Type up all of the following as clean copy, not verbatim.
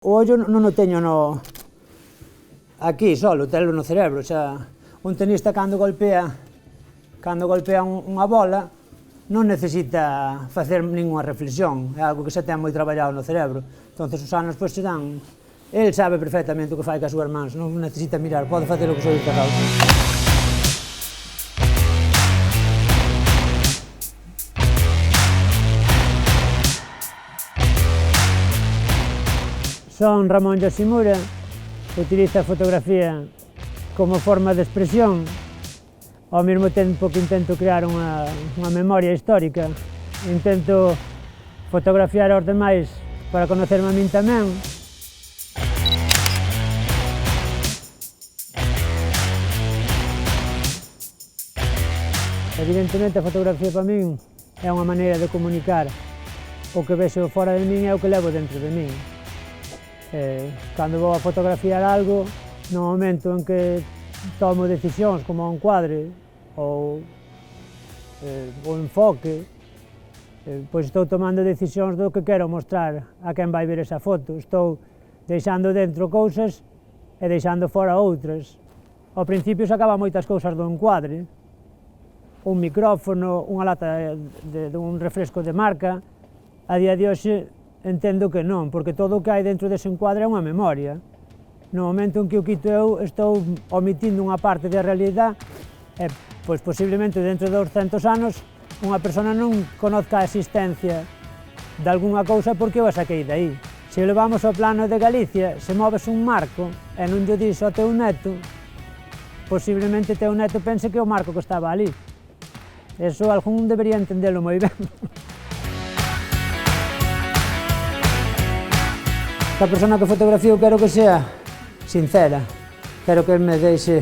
O ollo non o teño aquí solo, telo no cerebro, xa un tenista cando golpea unha bola non necesita facer ninguna reflexión, é algo que xa ten moi traballado no cerebro, entonces os anos pois se dan, el sabe perfectamente o que fai cas súas mans, non necesita mirar, pode facer o que sou encerrado. Son Ramón Yoshimura, utilizo a fotografía como forma de expresión, ao mesmo tempo que intento crear unha memoria histórica, intento fotografiar aos demais para conocerme a min tamén. Evidentemente a fotografía para min é unha maneira de comunicar o que vexo fora de min e o que levo dentro de min. Cando vou a fotografiar algo, no momento en que tomo decisións como un encuadre ou o enfoque, pois estou tomando decisións do que quero mostrar a quen vai ver esa foto. Estou deixando dentro cousas e deixando fora outras. Ao principio sacaba moitas cousas do encuadre, un micrófono, unha lata dun refresco de marca. A día de hoxe entendo que non, porque todo o que hai dentro dese encuadre é unha memoria. No momento en que o quito eu, estou omitindo unha parte da realidade e, pois, posiblemente dentro de 200 anos unha persona non conozca a existencia de algunha cousa porque eu a saquei daí. Se levamos ao plano de Galicia, se moves un marco e non lle dis ao teu neto, posiblemente teu neto pense que é o marco que estaba ali. Eso algún debería entendelo moi ben. A persona que fotografío quero que sea sincera, quero que me deixe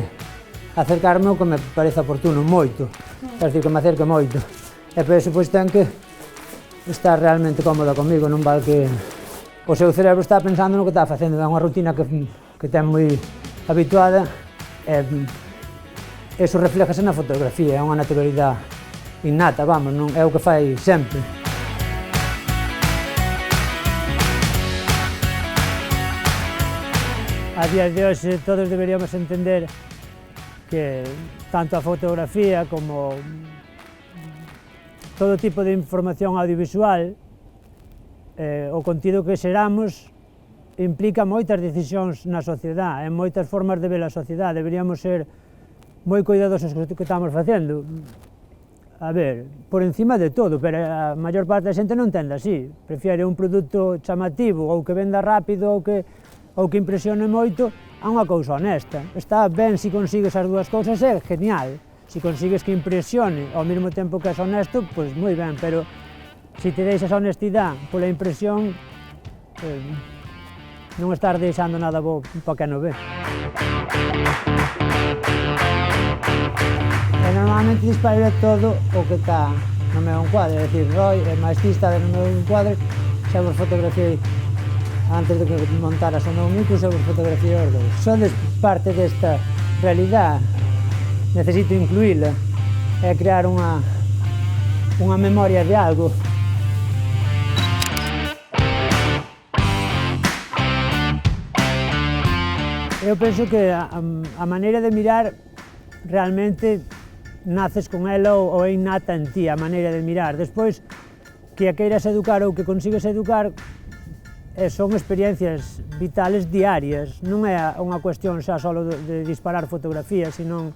acercarme o que me parece oportuno, moito, é dicir, que me acerque moito, e por iso pois ten que estar realmente cómoda comigo, non vale que o seu cerebro está pensando no que está facendo, é unha rutina que ten moi habituada e iso reflejase na fotografía, é unha naturalidade innata, vamos, non é o que fai sempre. A día de hoxe todos deberíamos entender que tanto a fotografía como todo tipo de información audiovisual, o contido que xeramos implica moitas decisións na sociedade, e moitas formas de ver a sociedade. Deberíamos ser moi cuidadosos co que estamos facendo. A ver, por encima de todo, pero a maior parte da xente non entende así. Prefiere un produto chamativo ou que venda rápido ou que impresione moito a unha cousa honesta. Está ben se consigues as dúas cousas, é genial. Se consigues que impresione ao mesmo tempo que és honesto, pois moi ben, pero se te deixas a honestidade pola impresión, non estás deixando nada bo para quen o ve. E normalmente disparo todo o que está no meu encuadre, é dicir, Roy, é máis que está no meu encuadre, xa vos fotografiei antes de que montaras o meu micro, xa vos fotografiei os dois. Sodes parte desta realidade, necesito incluíla, é crear unha memoria de algo. Eu penso que a maneira de mirar realmente naces con ela ou é innata en ti, a maneira de mirar. Despois, que a queiras educar ou que consigues educar, son experiencias vitales diarias, non é unha cuestión xa só de disparar fotografías, senón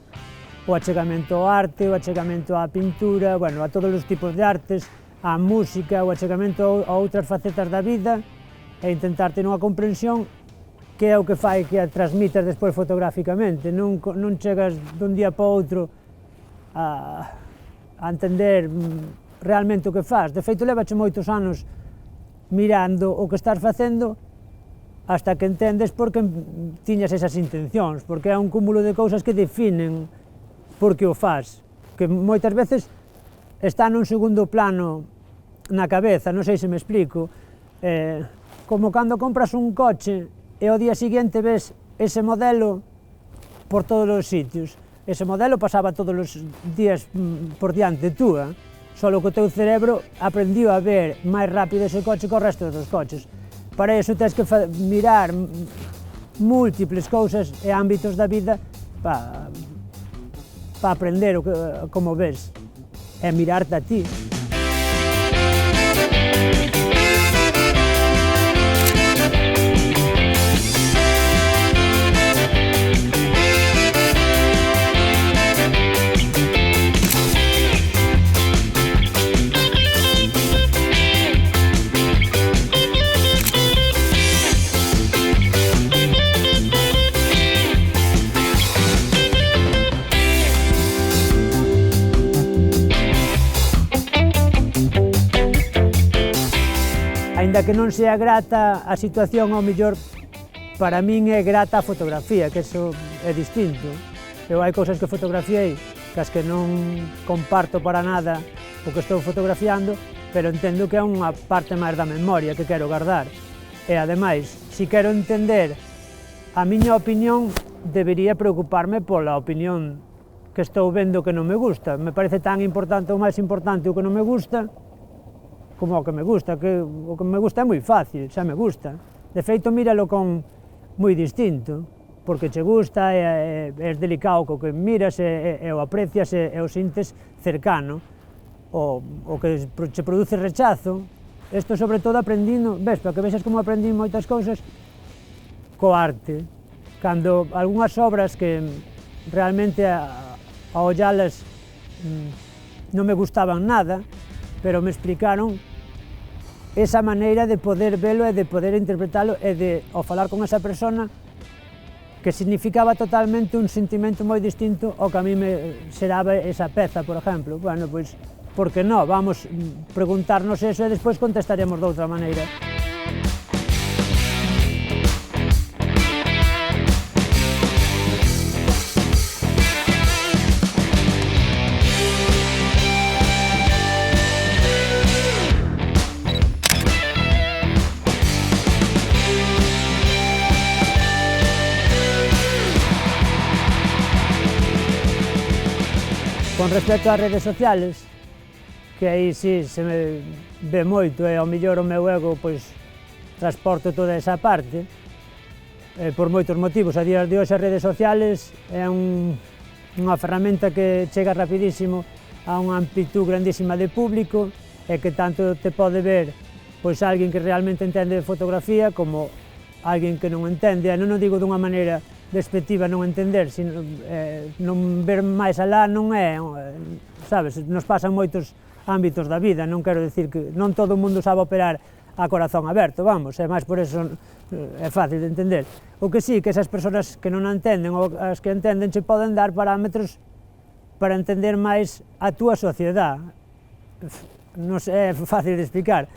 o achegamento ao arte, o achegamento á pintura, bueno, a todos os tipos de artes, á música, o achegamento a outras facetas da vida e intentar ter unha comprensión que é o que fai que a transmitas despois fotográficamente. Non chegas dun día para outro a entender realmente o que faz. De feito, levache moitos anos mirando o que estás facendo hasta que entendes por que tiñas esas intencións, porque é un cúmulo de cousas que definen por que o faz, que moitas veces está nun segundo plano na cabeza, non sei se me explico, como cando compras un coche e ao día seguinte ves ese modelo por todos os sitios, ese modelo pasaba todos os días por diante túa, só que o teu cerebro aprendiu a ver máis rápido ese coche que o resto dos coches. Para iso tens que mirar múltiples cousas e ámbitos da vida para aprender como ves e mirarte a ti. Aínda que non sea grata a situación, ao mellor para min é grata a fotografía, que iso é distinto. Eu hai cousas que fotografiei que as que non comparto para nada o que estou fotografiando, pero entendo que é unha parte máis da memoria que quero guardar. E ademais, se quero entender a miña opinión, debería preocuparme pola opinión que estou vendo que non me gusta. Me parece tan importante ou máis importante o que non me gusta como o que me gusta, que o que me gusta é moi fácil, xa me gusta. De feito, míralo con moi distinto, porque che gusta, é delicado co que miras, e o aprecias e o sintes cercano. O que che produce rechazo, isto sobre todo aprendindo, ves, para que vexas como aprendí moitas cousas co arte. Cando algunhas obras que realmente a ollalas non me gustaban nada, pero me explicaron esa maneira de poder velo e de poder interpretalo e de, ao falar con esa persona, que significaba totalmente un sentimento moi distinto ao que a mí me xeraba esa peza, por exemplo. Bueno, pois, por que non? Vamos preguntarnos eso e despois contestaremos de outra maneira. Con respecto ás redes sociales, que aí sí se me ve moito e ao mellor o meu ego pois transporto toda esa parte, por moitos motivos. A día de hoxe as redes sociales é unha ferramenta que chega rapidísimo a unha amplitud grandísima de público e que tanto te pode ver pois alguén que realmente entende de fotografía como alguén que non entende, e non o digo dunha maneira despectiva non entender, sino non ver máis alá non é, sabes, nos pasan moitos ámbitos da vida, non quero dicir que non todo o mundo sabe operar a corazón aberto, vamos, é máis por eso é fácil de entender. O que sí, que esas persoas que non entenden ou as que entenden che poden dar parámetros para entender máis a túa sociedade. Non é fácil de explicar.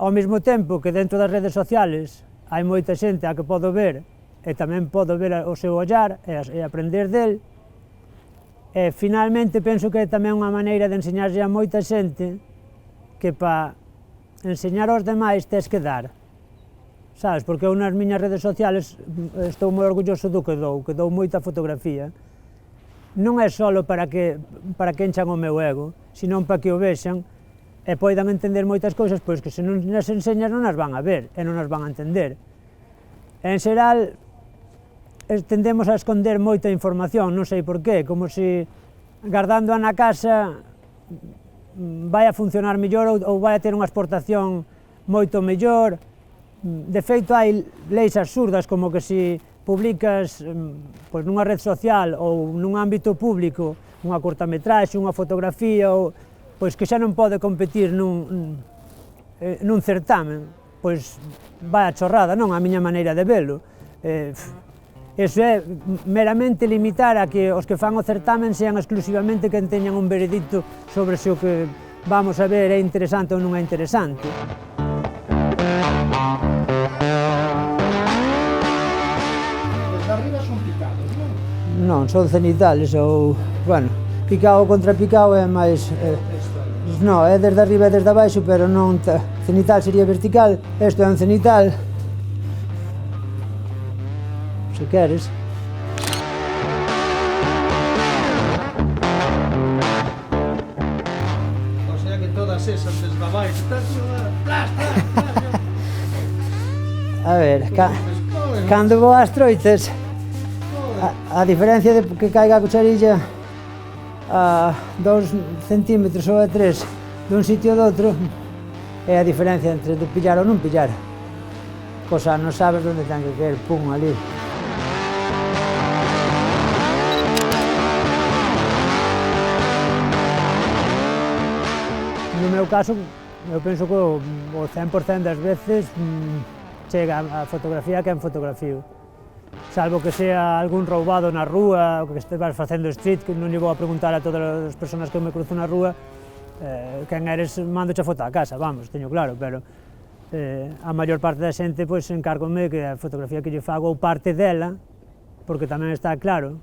Ao mesmo tempo que dentro das redes sociales hai moita xente a que podo ver e tamén podo ver o seu ollar e aprender del. E finalmente penso que é tamén unha maneira de enseñarlle a moita xente que para enseñar aos demais tes que dar. Sabes, porque eu nas miñas redes sociales estou moi orgulloso do que dou moita fotografía. Non é só para que enchan o meu ego, senón para que o vexan e poidan entender moitas cousas, pois que se non as enseñas non as van a ver e non as van a entender. En xeral, tendemos a esconder moita información, non sei por qué, como se guardándoa na casa vai a funcionar mellor ou vai a ter unha exportación moito mellor. De feito, hai leis absurdas como que se publicas pois, nunha red social ou nun ámbito público unha cortametraxe, unha fotografía, pois que xa non pode competir nun certamen, pois vai a chorrada, non a miña maneira de velo. Iso é meramente limitar a que os que fan o certamen sean exclusivamente quen teñan un veredicto sobre se o que vamos a ver é interesante ou non é interesante. Desde arriba son picados, non? Non, son cenitales ou, bueno, picao contra picao é máis... Non, é desde arriba e desde abaixo, pero non... Cenital sería vertical, isto é un cenital. Se queres. O sea que todas esas desde abaixo, A ver, cando vou ás troites, a diferencia de que caiga a cucharilla a 2 centímetros ou a 3 dun sitio ou do outro, é a diferencia entre de pillar ou non pillar. Cosa, non sabes onde ten que caer, pum, ali. No meu caso, eu penso que o 100% das veces chega a fotografía que en fotografío. Salvo que sea algún roubado na rúa, ou que estevas facendo street, que non lle vou a preguntar a todas as persoas que me cruzo na rúa quen eres, mandoche a foto a casa, vamos, teño claro, pero a maior parte da xente pois encárgome que a fotografía que lle fago ou parte dela, porque tamén está claro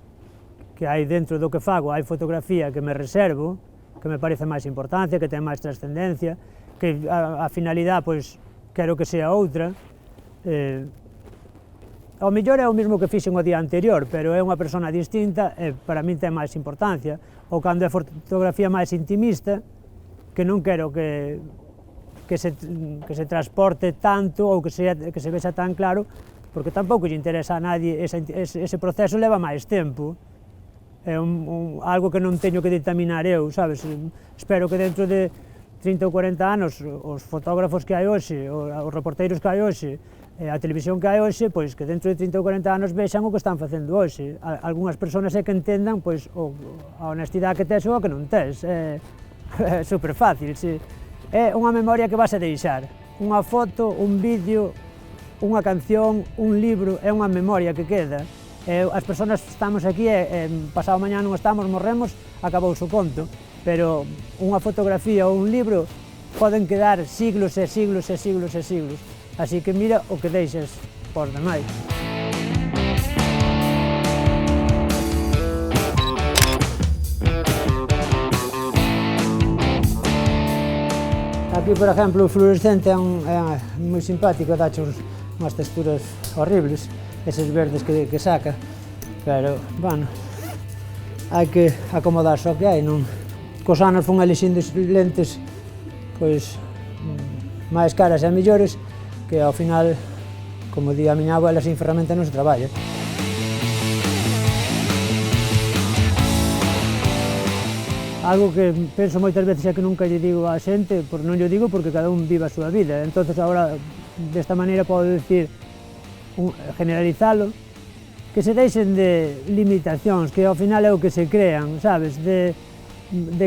que hai dentro do que fago, hai fotografía que me reservo, que me parece máis importancia, que ten máis trascendencia, que a finalidade pois quero que sea outra. Ao mellor é o mesmo que fixen o día anterior, pero é unha persona distinta e para min ten máis importancia. Ou cando é fotografía máis intimista, que non quero que se transporte tanto ou que se vexa tan claro, porque tampouco lle interesa a nadie, ese proceso leva máis tempo. É algo que non teño que determinar eu, sabes? Espero que dentro de 30 ou 40 anos os fotógrafos que hai hoxe, os reporteiros que hai hoxe, a televisión que hai hoxe, pois que dentro de 30 ou 40 anos vexan o que están facendo hoxe. Algúnas persoas é que entendan pois a honestidade que tes ou a que non tes. É super fácil, é unha memoria que vas a deixar. Unha foto, un vídeo, unha canción, un libro, é unha memoria que queda. As persoas estamos aquí e pasado mañá non estamos, morremos, acabouse o conto. Pero unha fotografía ou un libro poden quedar siglos e siglos e siglos e siglos. Así que mira o que deixes por demais. Aquí, por exemplo, o fluorescente é moi simpático, dache unhas texturas horribles, eses verdes que saca, pero, bueno, hai que acomodarse ao que hai, non? Cos anos fun elixindo lentes, pois, máis caras e mellores, que ao final, como di a miña abuela, sin ferramenta non se traballa. Algo que penso moitas veces é que nunca lle digo á xente, non lle digo porque cada un vive a súa vida, entonces agora desta maneira podo dicir, generalizalo, que se deixen de limitacións, que ao final é o que se crean, sabes, de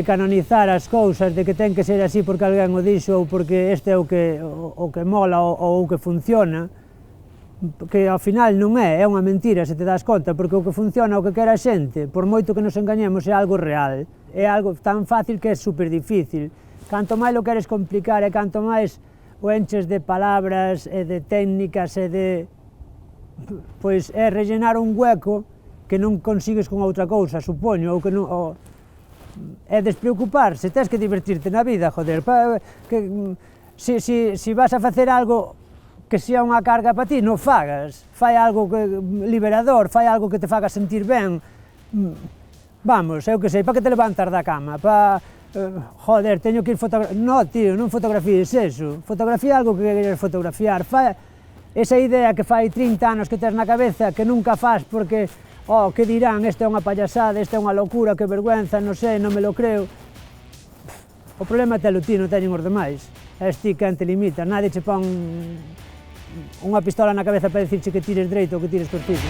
canonizar as cousas, de que ten que ser así porque alguén o dixo ou porque este é o que mola ou o que funciona, que ao final non é unha mentira se te das conta, porque o que funciona, o que quere a xente, por moito que nos engañemos, é algo real, é algo tan fácil que é super difícil. Canto máis lo queres complicar e canto máis o enches de palabras e de técnicas e de... pois é rellenar un hueco que non consigues con outra cousa, supoño, ou que non... é despreocuparse, tens que divertirte na vida, joder, si vas a facer algo que sea unha carga para ti, non fagas, fai algo liberador, fai algo que te faga sentir ben, vamos, eu que sei, para que te levantas da cama, joder, teño que ir fotografar, no, tío, non fotografíes eso, fotografía algo que queres fotografiar, fai esa idea que fai 30 anos que tes na cabeza, que nunca faz porque, que dirán, esta é unha payasada, esta é unha locura, que vergüenza, non sei, non me lo creo. O problema é telo ti, non teñen os demais. És ti quen te limita, nadie che pon unha pistola na cabeza para dicirche que tires dereito ou que tires torcido.